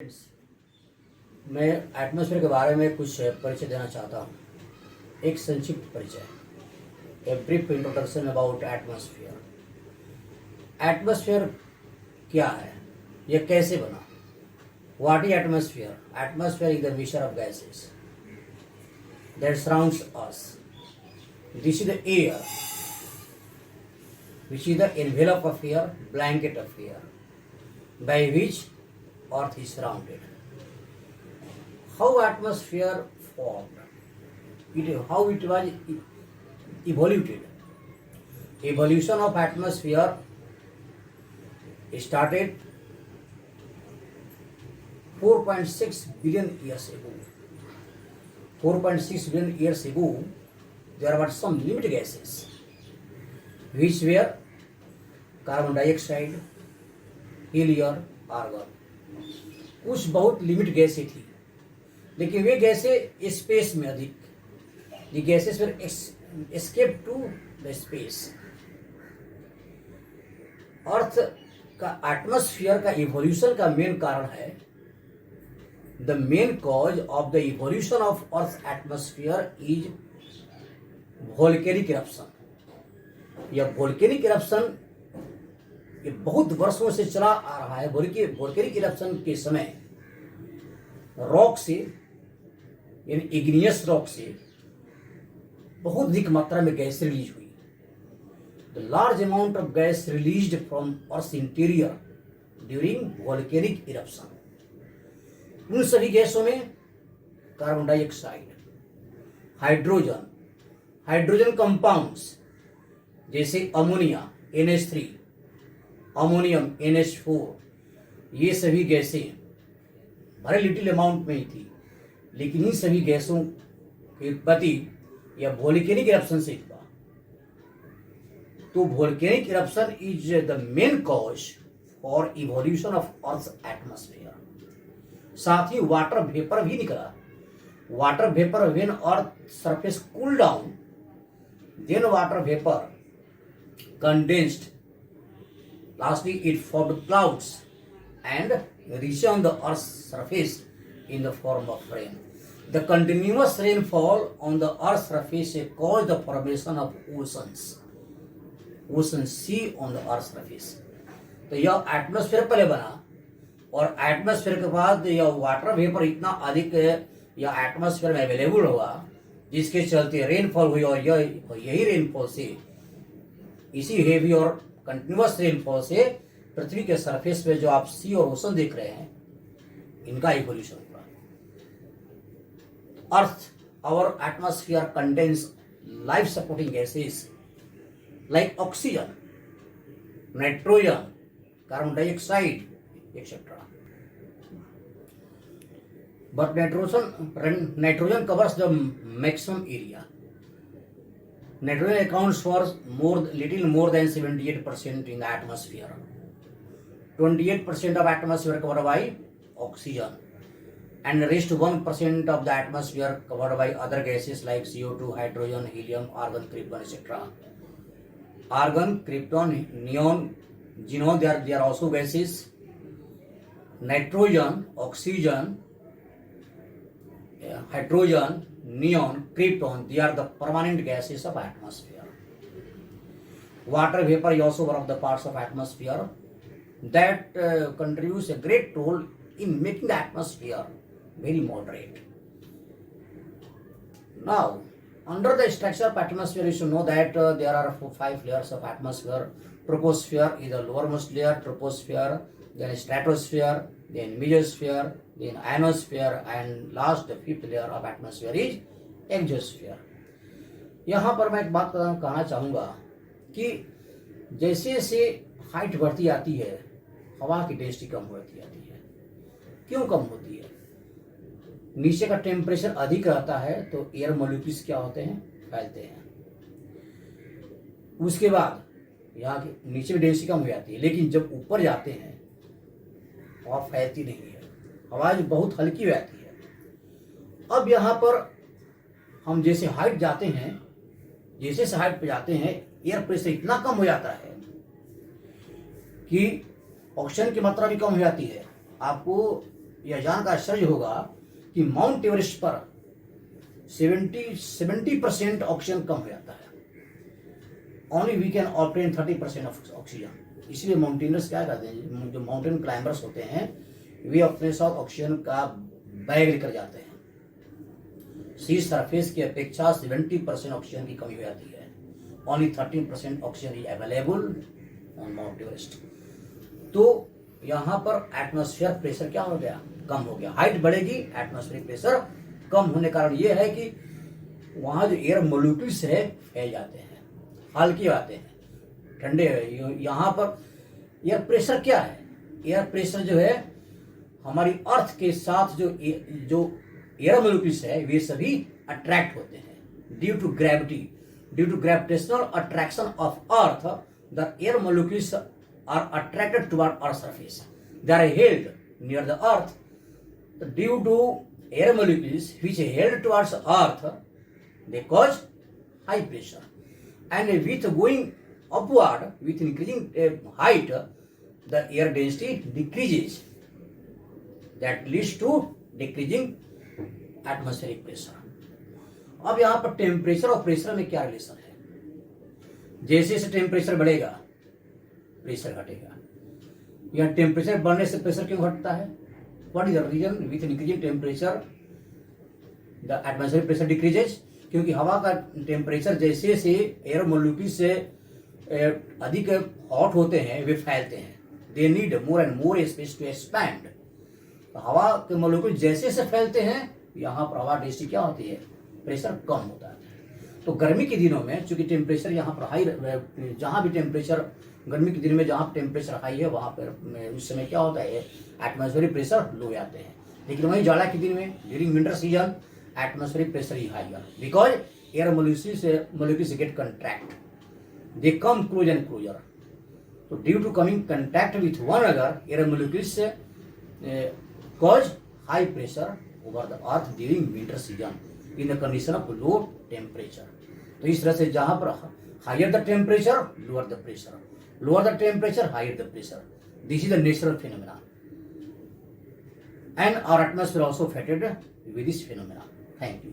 मैं एटमॉस्फेयर के बारे में कुछ परिचय देना चाहता हूँ। एक संक्षिप्त परिचय, a brief introduction about atmosphere. Atmosphere क्या है, यह कैसे बना? What is atmosphere? Atmosphere is the mixture of gases that surrounds us. This is the air which is the envelope of air, blanket of air, by which earth is surrounded. How atmosphere formed? How it was evoluted? Evolution of atmosphere started 4.6 billion years ago. 4.6 billion years ago, there were some limited gases, which were carbon dioxide, helium, argon. कुछ बहुत limit गैसें थी, लेकिन वे गैसें space में अधिक, the gases were escape to the space. Earth का atmosphere का इवोल्यूशन का मेन कारण है, the main cause of the evolution of earth atmosphere is volcanic eruption. यह वोल्केनिक इरप्शन ये बहुत वर्षों से चला आ रहा है। वोल्केनिक इरप्शन के समय रॉक से, यानी इग्नियस रॉक से बहुत अधिक मात्रा में गैस रिलीज हुई। The large amount of gas released from earth interior during volcanic eruption. उन सभी गैसों में कार्बन डाइऑक्साइड, हाइड्रोजन कंपाउंड्स जैसे अमोनिया NH3, अमोनियम NH4, ये सभी गैसें बड़े लिटिल अमाउंट में ही थी, लेकिन इन सभी गैसों की उत्पत्ति या वोल्केनिक इरप्शन से हुआ। तो volcanic eruption is the main cause for evolution of earth atmosphere. साथ ही वाटर वेपर भी निकला। Water vapour when earth surface cool down, then water vapour condensed. Lastly, it formed clouds and reached on the Earth's surface in the form of rain. The continuous rainfall on the Earth's surface caused the formation of oceans. Ocean sea on the Earth's surface. तो यह atmosphere पहले बना, और atmosphere के बाद यह water vapour इतना अधिक यह एटमॉस्फेयर में अवेलेबल हुआ, जिसके चलते रेनफॉल हुई। और यही रेनफॉल से, इसी हेवी और कंटिन्यूअस रेनफॉल से पृथ्वी के सरफेस पे जो आप सी और ओशन देख रहे हैं, इनका इवोल्यूशन हुआ। Earth, our atmosphere contains life supporting gases like oxygen, nitrogen, carbon dioxide etcetera. But nitrogen covers the maximum area. Nitrogen accounts for little more than 78% in the atmosphere. 28% of atmosphere covered by oxygen, and the rest 1% of the atmosphere covered by other gases like CO2, hydrogen, helium, argon, krypton, etc. Argon, krypton, neon, xenon, they are also gases. Nitrogen, oxygen, hydrogen, neon, krypton, they are the permanent gases of atmosphere. Water vapor is also one of the parts of atmosphere that contributes a great role in making the atmosphere very moderate. Now, under the structure of atmosphere, you should know that there are 5 layers of atmosphere. Troposphere is the lowermost layer, troposphere, then stratosphere, then mesosphere, then ionosphere, and last the 5th layer of atmosphere is exosphere. यहाँ पर मैं एक बात कहना चाहूँगा कि जैसे जैसे हाइट बढ़ती जाती है, हवा की डेंसिटी कम होती जाती है। क्यों कम होती है? नीचे का टेम्परेचर अधिक रहता है, तो एयर मॉलिक्यूल्स क्या होते हैं, फैलते हैं। उसके बाद यहाँ के नीचे भी डेंसिटी कम हो जाती है, लेकिन जब ऊपर जाते हैं हवा फैलती नहीं है, हवा बहुत हल्की हो जाती है। अब यहाँ पर हम जैसे हाइट जाते हैं, जैसे हाइट पे जाते हैं, एयर प्रेशर इतना कम हो जाता है कि ऑक्सीजन की मात्रा भी कम हो जाती है। आपको यह जानकर आश्चर्य होगा कि माउंट एवरेस्ट पर 70% ऑक्सीजन कम हो जाता है। Only we can obtain 30% of oxygen. इसलिए माउंटेनर्स क्या करते हैं, जो माउंटेन क्लाइंबर्स होते हैं, वे अपने साथ ऑक्सीजन का बैग लेकर जाते हैं। सी सरफेस की अपेक्षा 70% ऑक्सीजन की कमी हो जाती है। Only 13% oxygen is available on mount Everest. तो यहाँ पर एटमॉस्फेयर प्रेशर क्या हो गया, कम हो गया। हाइट बढ़ेगी, एटमॉस्फेरिक प्रेशर कम होने का कारण ये है कि वहाँ जो एयर मोलिक्यूल्स है फैल जाते हैं, हल्के आते हैं, ठंडे। यहाँ पर एयर प्रेशर क्या है, एयर प्रेशर जो है हमारी अर्थ के साथ जो एयर मोलिक्यूल्स है वे सभी अट्रैक्ट होते हैं due to gravity, due to gravitational attraction of earth. The air molecules are attracted toward earth surface, they are held near the earth. Due to air molecules which are held towards earth, they cause high pressure, and with going upward, with increasing height, the air density decreases. That leads to decreasing atmospheric pressure. अब यहाँ पर temperature और pressure में क्या relation है? जैसे जैसे temperature बढ़ेगा प्रेशर घटेगा। यहाँ टेम्परेचर बढ़ने से प्रेशर क्यों घटता है? What is the reason? With increasing temperature, the atmospheric pressure decreases. क्योंकि हवा का टेम्परेचर जैसे से एयर मोलिक्यूल से अधिक हॉट होते हैं वे फैलते हैं। They need more and more space to expand. हवा के मोलिक्यूल जैसे से फैलते हैं यहाँ पर हवा डेंसिटी क्या होती है, प्रेशर कम होता है। तो गर्मी के दिनों में चूंकि टेम्परेचर यहाँ पर हाई, जहाँ भी टेम्परेचर गर्मी के दिन में जहाँ टेम्परेचर हाई है वहाँ पर उस समय क्या होता है, एटमॉस्फेरिक प्रेशर लो जाते हैं। लेकिन वहीं जाड़ा के दिन में during winter season atmospheric pressure ही higher, because air molecules get contract, they come close and closer. तो due to coming contact with one other, air molecules cause high pressure over the earth during winter season in the condition of low temperature. तो इस तरह से जहाँ पर higher the temperature lower the pressure, lower the temperature, higher the pressure. This is the natural phenomenon. And our atmosphere also affected with this phenomenon. Thank you.